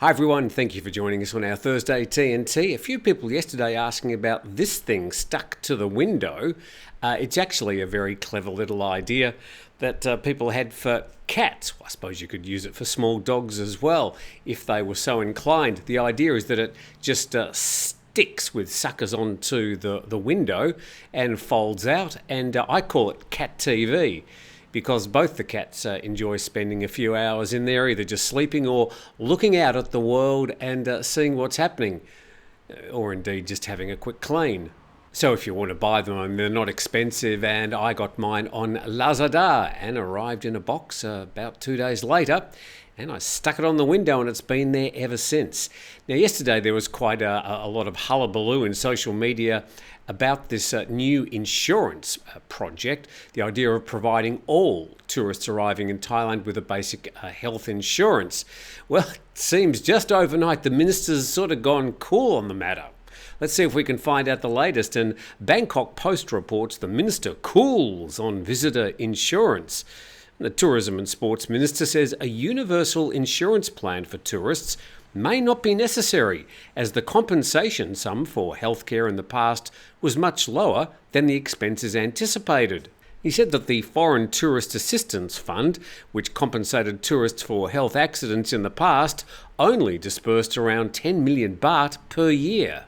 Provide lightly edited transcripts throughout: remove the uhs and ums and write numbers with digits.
Hi everyone, thank you for joining us on our Thursday TNT. A few people yesterday asking about this thing stuck to the window. It's actually a very clever little idea that people had for cats. I suppose you could use it for small dogs as well if they were so inclined. The idea is that it just sticks with suckers onto the window and folds out, and I call it Cat TV. Because both the cats enjoy spending a few hours in there, either just sleeping or looking out at the world and seeing what's happening, or indeed just having a quick clean. So if you want to buy them, they're not expensive, and I got mine on Lazada and arrived in a box about 2 days later, and I stuck it on the window and it's been there ever since. Now yesterday there was quite a lot of hullabaloo in social media about this new insurance project, the idea of providing all tourists arriving in Thailand with a basic health insurance. Well, it seems just overnight the minister's sort of gone cool on the matter. Let's see if we can find out the latest. And Bangkok Post reports the minister cools on visitor insurance. The Tourism and Sports Minister says a universal insurance plan for tourists may not be necessary, as the compensation sum for healthcare in the past was much lower than the expenses anticipated. He said that the Foreign Tourist Assistance Fund, which compensated tourists for health accidents in the past, only disbursed around 10 million baht per year,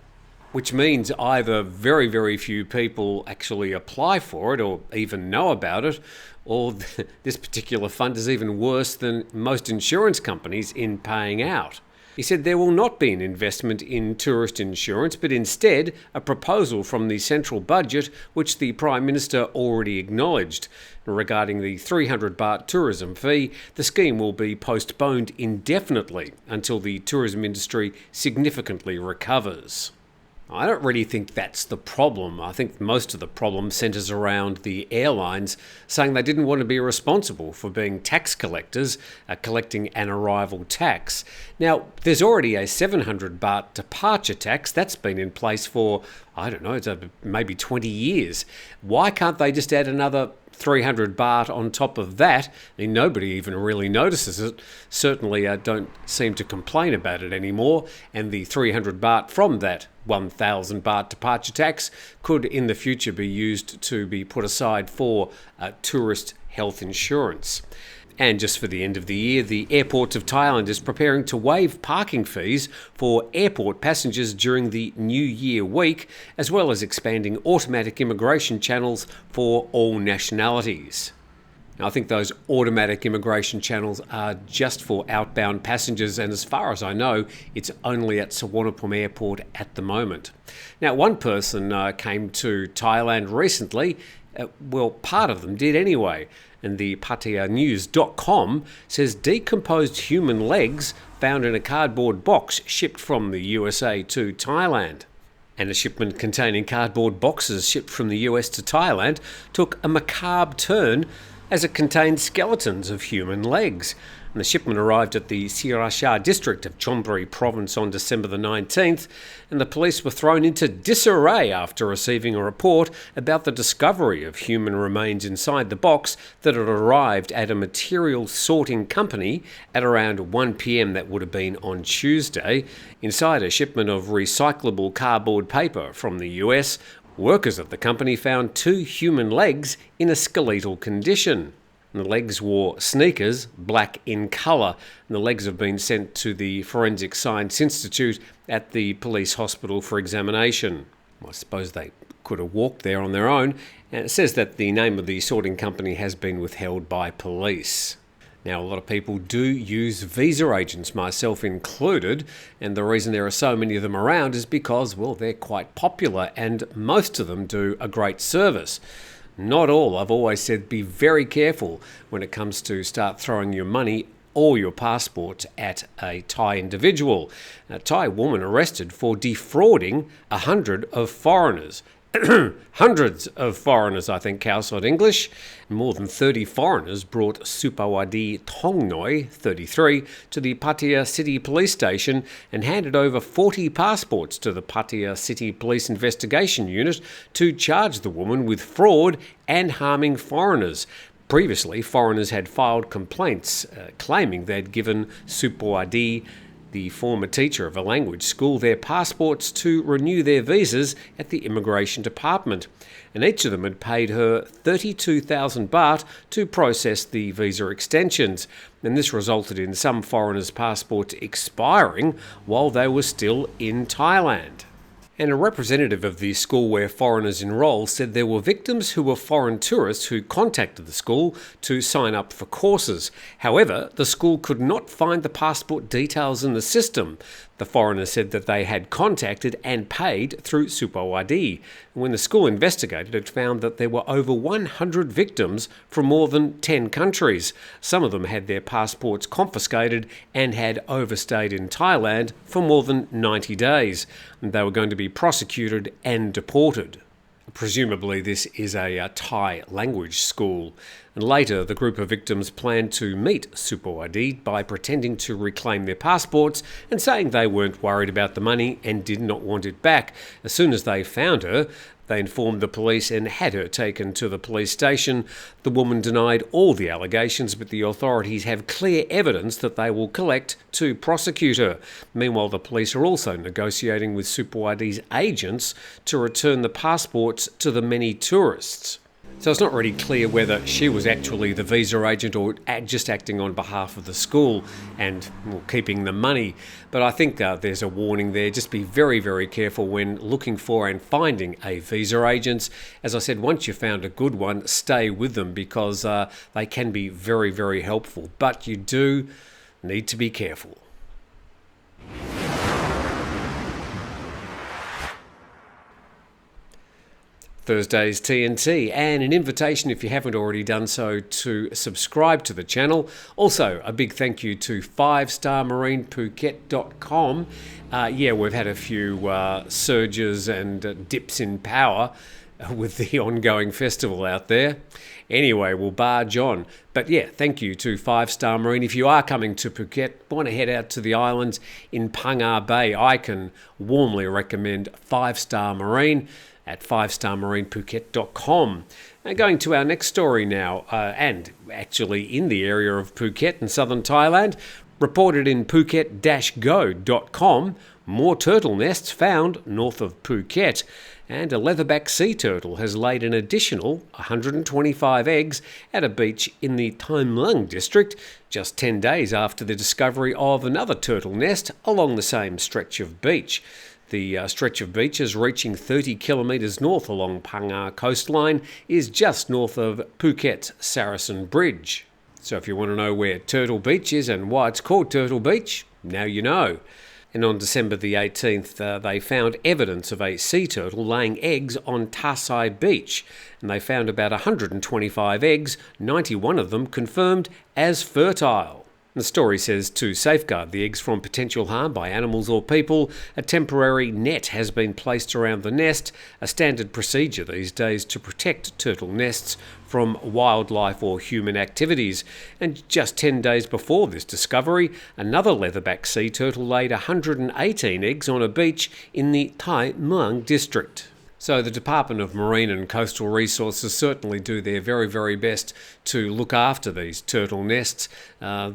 which means either very, very few people actually apply for it or even know about it, or this particular fund is even worse than most insurance companies in paying out. He said there will not be an investment in tourist insurance, but instead a proposal from the central budget, which the Prime Minister already acknowledged. Regarding the 300 baht tourism fee, the scheme will be postponed indefinitely until the tourism industry significantly recovers. I don't really think that's the problem. I think most of the problem centres around the airlines saying they didn't want to be responsible for being tax collectors, collecting an arrival tax. Now, there's already a 700 baht departure tax that's been in place for, it's maybe 20 years. Why can't they just add another 300 baht on top of that? I mean, nobody even really notices it. Certainly don't seem to complain about it anymore. And the 300 baht from that 1,000 baht departure tax could in the future be used to be put aside for tourist health insurance. And just for the end of the year, the Airports of Thailand is preparing to waive parking fees for airport passengers during the New Year week, as well as expanding automatic immigration channels for all nationalities. Now, I think those automatic immigration channels are just for outbound passengers, and as far as I know, it's only at Suvarnabhumi Airport at the moment. Now, one person came to Thailand recently. Part of them did anyway. And the PattayaNews.com says decomposed human legs found in a cardboard box shipped from the USA to Thailand. And a shipment containing cardboard boxes shipped from the US to Thailand took a macabre turn as it contained skeletons of human legs. And the shipment arrived at the Sirasha district of Chonburi province on December the 19th, and the police were thrown into disarray after receiving a report about the discovery of human remains inside the box that had arrived at a material sorting company at around 1 p.m. that would have been on Tuesday. Inside a shipment of recyclable cardboard paper from the US, workers at the company found 2 human legs in a skeletal condition. The legs wore sneakers, black in colour, and the legs have been sent to the Forensic Science Institute at the police hospital for examination. I suppose they could have walked there on their own, and it says that the name of the sorting company has been withheld by police. Now, a lot of people do use visa agents, myself included, and the reason there are so many of them around is because, they're quite popular and most of them do a great service. Not all. I've always said be very careful when it comes to start throwing your money or your passport at a Thai individual. A Thai woman arrested for defrauding 100 of foreigners. Hundreds of foreigners, I think, Khao English. More than 30 foreigners brought Supawadi Thongnoi, 33, to the Pattaya City Police Station and handed over 40 passports to the Pattaya City Police Investigation Unit to charge the woman with fraud and harming foreigners. Previously, foreigners had filed complaints claiming they'd given Supawadi the former teacher of a language school, their passports to renew their visas at the immigration department. And each of them had paid her 32,000 baht to process the visa extensions. And this resulted in some foreigners' passports expiring while they were still in Thailand. And a representative of the school where foreigners enroll said there were victims who were foreign tourists who contacted the school to sign up for courses. However, the school could not find the passport details in the system. The foreigner said that they had contacted and paid through Supo ID. When the school investigated, it found that there were over 100 victims from more than 10 countries. Some of them had their passports confiscated and had overstayed in Thailand for more than 90 days. And they were going to be prosecuted and deported. Presumably this is a Thai language school. And later, the group of victims planned to meet Supo ID by pretending to reclaim their passports and saying they weren't worried about the money and did not want it back. As soon as they found her, they informed the police and had her taken to the police station. The woman denied all the allegations, but the authorities have clear evidence that they will collect to prosecute her. Meanwhile, the police are also negotiating with Supo ID's agents to return the passports to the many tourists. So it's not really clear whether she was actually the visa agent or just acting on behalf of the school and keeping the money. But I think there's a warning there. Just be very, very careful when looking for and finding a visa agent. As I said, once you've found a good one, stay with them because they can be very, very helpful. But you do need to be careful. Thursday's TNT, and an invitation, if you haven't already done so, to subscribe to the channel. Also, a big thank you to 5starmarinephuket.com. We've had a few surges and dips in power with the ongoing festival out there. Anyway, we'll barge on. But yeah, thank you to 5-Star Marine. If you are coming to Phuket, want to head out to the islands in Phangar Bay, I can warmly recommend 5-Star Marine at 5starmarinephuket.com. And going to our next story now, and actually in the area of Phuket in southern Thailand, reported in Phuket-go.com, more turtle nests found north of Phuket, and a leatherback sea turtle has laid an additional 125 eggs at a beach in the Thai Mueang district, just 10 days after the discovery of another turtle nest along the same stretch of beach. The stretch of beaches reaching 30 kilometres north along Phangar coastline is just north of Phuket's Saracen Bridge. So if you want to know where Turtle Beach is and why it's called Turtle Beach, now you know. And on December the 18th, they found evidence of a sea turtle laying eggs on Tasai Beach. And they found about 125 eggs, 91 of them confirmed as fertile. The story says to safeguard the eggs from potential harm by animals or people, a temporary net has been placed around the nest, a standard procedure these days to protect turtle nests from wildlife or human activities. And just 10 days before this discovery, another leatherback sea turtle laid 118 eggs on a beach in the Thai Mueang district. So the Department of Marine and Coastal Resources certainly do their very, very best to look after these turtle nests.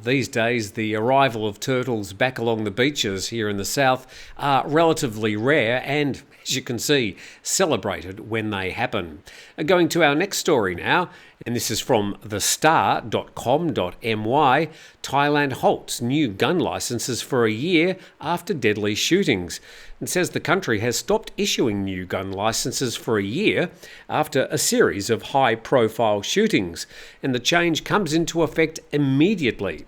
These days, the arrival of turtles back along the beaches here in the south are relatively rare and, as you can see, celebrated when they happen. Going to our next story now, and this is from thestar.com.my. Thailand halts new gun licenses for a year after deadly shootings. It says the country has stopped issuing new gun licenses for a year after a series of high-profile shootings, and the change comes into effect immediately.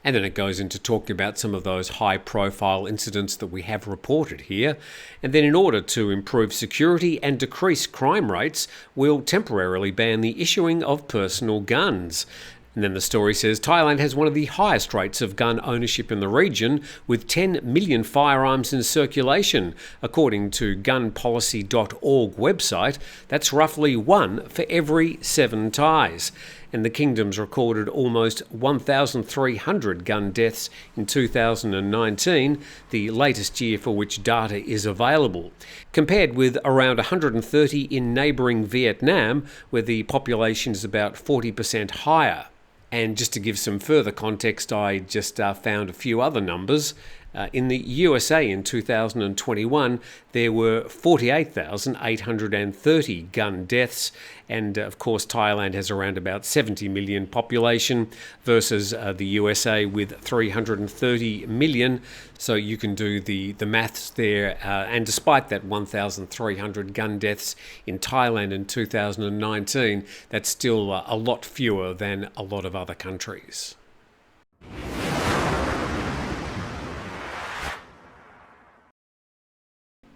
And then it goes into talking about some of those high-profile incidents that we have reported here. And then in order to improve security and decrease crime rates, we'll temporarily ban the issuing of personal guns. And then the story says Thailand has one of the highest rates of gun ownership in the region, with 10 million firearms in circulation. According to gunpolicy.org website, that's roughly 1 for every 7 Thais. And the kingdom's recorded almost 1,300 gun deaths in 2019, the latest year for which data is available, compared with around 130 in neighbouring Vietnam, where the population is about 40% higher. And just to give some further context, I just found a few other numbers. In the USA in 2021, there were 48,830 gun deaths, and of course Thailand has around about 70 million population versus the USA with 330 million. So you can do the maths there, and despite that 1,300 gun deaths in Thailand in 2019, that's still a lot fewer than a lot of other countries.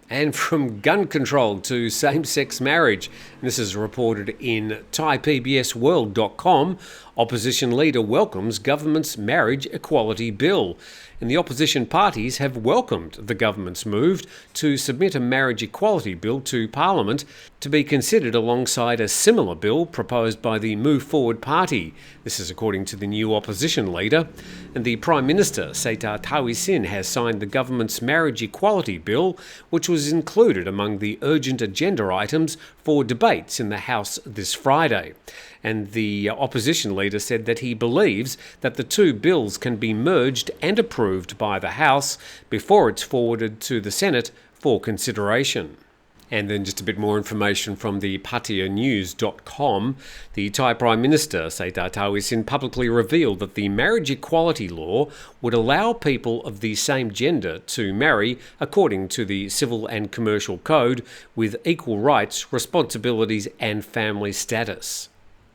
And from gun control to same-sex marriage, this is reported in ThaiPBSWorld.com, opposition leader welcomes government's marriage equality bill. And the opposition parties have welcomed the government's move to submit a marriage equality bill to Parliament to be considered alongside a similar bill proposed by the Move Forward party. This is according to the new opposition leader. And the Prime Minister, Sattahip, has signed the government's marriage equality bill, which was included among the urgent agenda items for debates in the House this Friday. And the opposition leader said that he believes that the two bills can be merged and approved by the House before it's forwarded to the Senate for consideration. And then just a bit more information from the patianews.com. The Thai Prime Minister, Sattahip, publicly revealed that the marriage equality law would allow people of the same gender to marry according to the Civil and Commercial Code with equal rights, responsibilities and family status.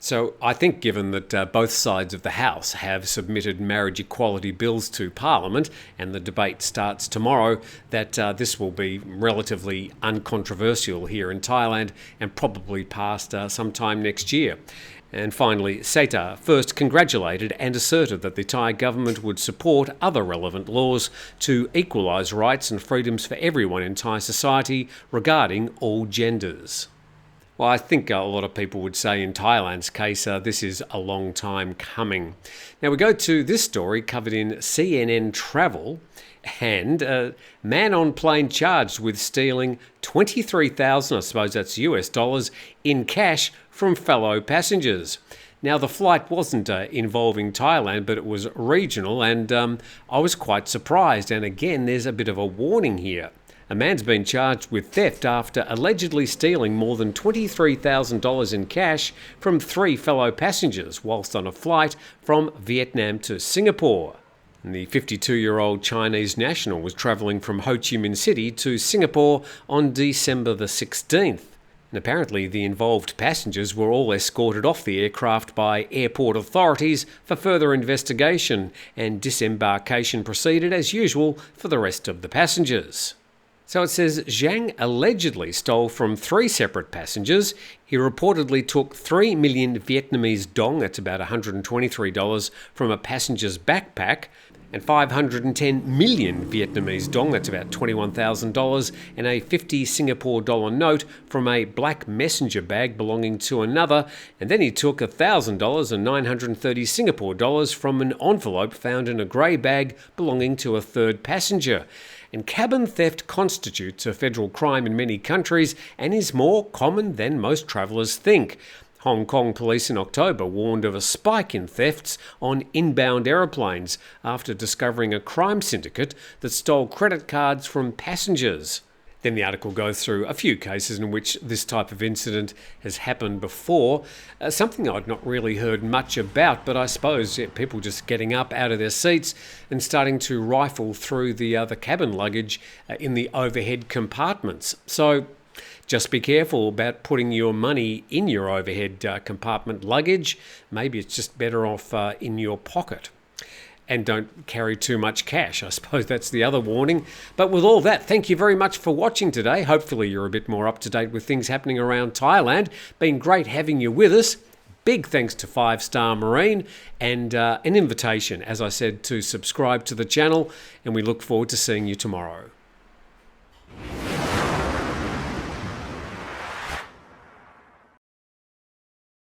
So I think given that both sides of the House have submitted marriage equality bills to Parliament and the debate starts tomorrow, that this will be relatively uncontroversial here in Thailand and probably passed sometime next year. And finally, Seta first congratulated and asserted that the Thai government would support other relevant laws to equalise rights and freedoms for everyone in Thai society regarding all genders. Well, I think a lot of people would say in Thailand's case, this is a long time coming. Now we go to this story covered in CNN Travel, and a man on plane charged with stealing 23,000, I suppose that's US dollars, in cash from fellow passengers. Now the flight wasn't involving Thailand, but it was regional, and I was quite surprised. And again, there's a bit of a warning here. A man's been charged with theft after allegedly stealing more than $23,000 in cash from 3 fellow passengers whilst on a flight from Vietnam to Singapore. And the 52-year-old Chinese national was travelling from Ho Chi Minh City to Singapore on December the 16th. And apparently the involved passengers were all escorted off the aircraft by airport authorities for further investigation, and disembarkation proceeded as usual for the rest of the passengers. So it says Zhang allegedly stole from 3 separate passengers. He reportedly took 3 million Vietnamese dong, that's about $123, from a passenger's backpack, and 510 million Vietnamese dong, that's about $21,000, and a 50 Singapore dollar note from a black messenger bag belonging to another, and then he took $1,000 and 930 Singapore dollars from an envelope found in a grey bag belonging to a third passenger. And cabin theft constitutes a federal crime in many countries and is more common than most travellers think. Hong Kong police in October warned of a spike in thefts on inbound aeroplanes after discovering a crime syndicate that stole credit cards from passengers. Then the article goes through a few cases in which this type of incident has happened before. Something I'd not really heard much about, but I suppose people just getting up out of their seats and starting to rifle through the cabin luggage in the overhead compartments. So just be careful about putting your money in your overhead compartment luggage. Maybe it's just better off in your pocket. And don't carry too much cash. I suppose that's the other warning. But with all that, thank you very much for watching today. Hopefully you're a bit more up to date with things happening around Thailand. Been great having you with us. Big thanks to 5 Star Marine, and an invitation, as I said, to subscribe to the channel, and we look forward to seeing you tomorrow.